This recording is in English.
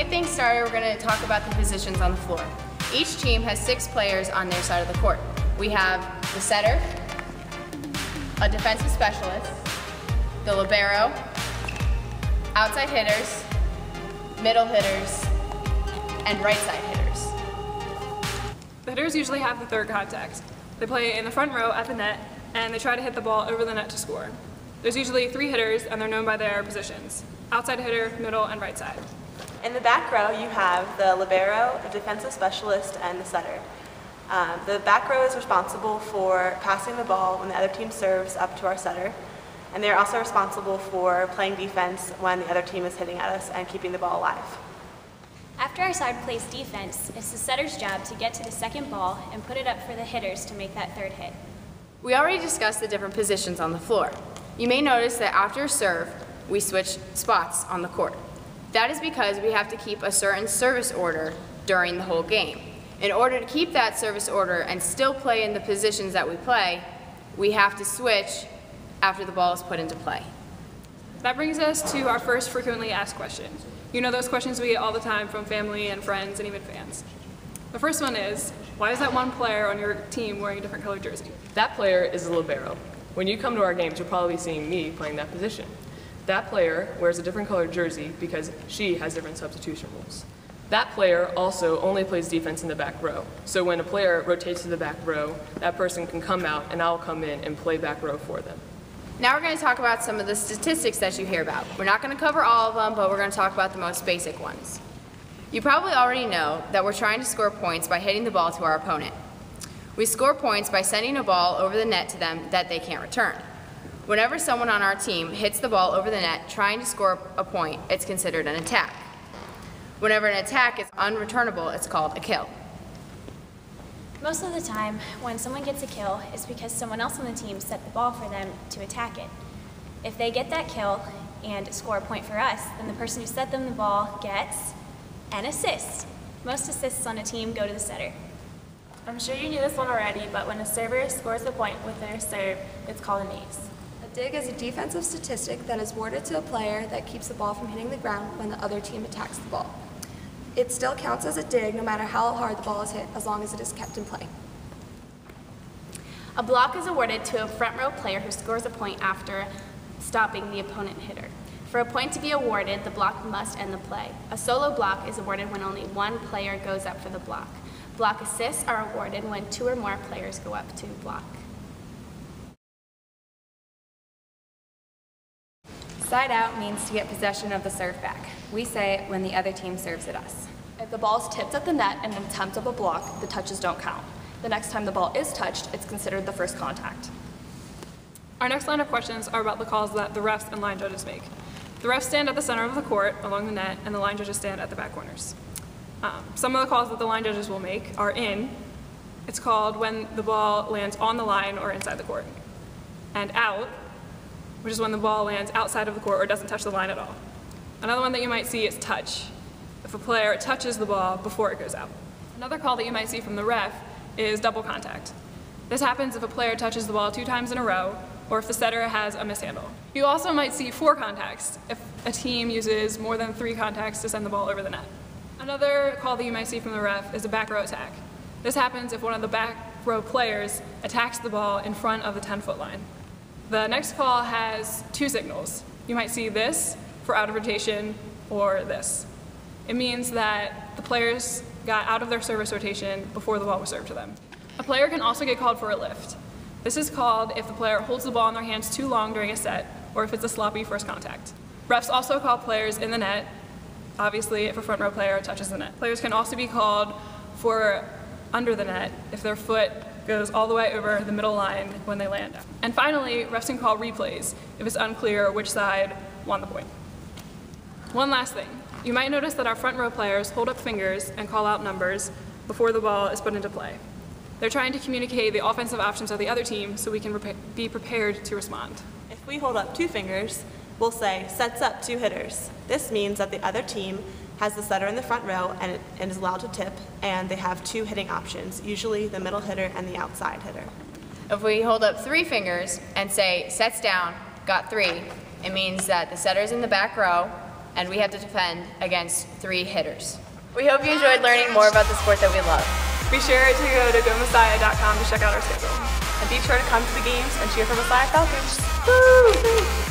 get things started, we're going to talk about the positions on the floor. Each team has 6 players on their side of the court. We have the setter, a defensive specialist, the libero, outside hitters, middle hitters, and right side hitters. The hitters usually have the third contact. They play in the front row at the net, and they try to hit the ball over the net to score. There's usually 3 hitters, and they're known by their positions: outside hitter, middle, and right side. In the back row, you have the libero, the defensive specialist, and the setter. The back row is responsible for passing the ball when the other team serves up to our setter, and they're also responsible for playing defense when the other team is hitting at us and keeping the ball alive. After our side plays defense, it's the setter's job to get to the second ball and put it up for the hitters to make that third hit. We already discussed the different positions on the floor. You may notice that after a serve, we switch spots on the court. That is because we have to keep a certain service order during the whole game. In order to keep that service order and still play in the positions that we play, we have to switch after the ball is put into play. That brings us to our first frequently asked question. You know those questions we get all the time from family and friends and even fans. The first one is, why is that one player on your team wearing a different colored jersey? That player is a libero. When you come to our games, you'll probably be seeing me playing that position. That player wears a different colored jersey because she has different substitution rules. That player also only plays defense in the back row. So when a player rotates to the back row, that person can come out and I'll come in and play back row for them. Now we're going to talk about some of the statistics that you hear about. We're not going to cover all of them, but we're going to talk about the most basic ones. You probably already know that we're trying to score points by hitting the ball to our opponent. We score points by sending a ball over the net to them that they can't return. Whenever someone on our team hits the ball over the net trying to score a point, it's considered an attack. Whenever an attack is unreturnable, it's called a kill. Most of the time, when someone gets a kill, it's because someone else on the team set the ball for them to attack it. If they get that kill and score a point for us, then the person who set them the ball gets an assist. Most assists on a team go to the setter. I'm sure you knew this one already, but when a server scores a point with their serve, it's called an ace. A dig is a defensive statistic that is awarded to a player that keeps the ball from hitting the ground when the other team attacks the ball. It still counts as a dig no matter how hard the ball is hit, as long as it is kept in play. A block is awarded to a front row player who scores a point after stopping the opponent hitter. For a point to be awarded, the block must end the play. A solo block is awarded when only one player goes up for the block. Block assists are awarded when 2 or more players go up to block. Side out means to get possession of the serve back. We say it when the other team serves at us. If the ball is tipped at the net in an attempt of a block, the touches don't count. The next time the ball is touched, it's considered the first contact. Our next line of questions are about the calls that the refs and line judges make. The refs stand at the center of the court along the net, and the line judges stand at the back corners. Some of the calls that the line judges will make are in. It's called when the ball lands on the line or inside the court. And out, which is when the ball lands outside of the court or doesn't touch the line at all. Another one that you might see is touch, if a player touches the ball before it goes out. Another call that you might see from the ref is double contact. This happens if a player touches the ball 2 times in a row or if the setter has a mishandle. You also might see 4 contacts if a team uses more than 3 contacts to send the ball over the net. Another call that you might see from the ref is a back row attack. This happens if one of the back row players attacks the ball in front of the 10-foot line. The next call has 2 signals. You might see this for out of rotation or this. It means that the players got out of their service rotation before the ball was served to them. A player can also get called for a lift. This is called if the player holds the ball in their hands too long during a set or if it's a sloppy first contact. Refs also call players in the net, obviously if a front row player touches the net. Players can also be called for under the net if their foot goes all the way over the middle line when they land. And finally, refs can call replays if it's unclear which side won the point. One last thing. You might notice that our front row players hold up fingers and call out numbers before the ball is put into play. They're trying to communicate the offensive options of the other team so we can be prepared to respond. If we hold up 2 fingers, we'll say, sets up 2 hitters. This means that the other team has the setter in the front row and is allowed to tip, and they have 2 hitting options, usually the middle hitter and the outside hitter. If we hold up 3 fingers and say, sets down, got 3, it means that the setter's in the back row, and we have to defend against 3 hitters. We hope you enjoyed learning more about the sport that we love. Be sure to go to gomessiah.com to check out our schedule. And be sure to come to the games and cheer for Messiah Falcons. Woo!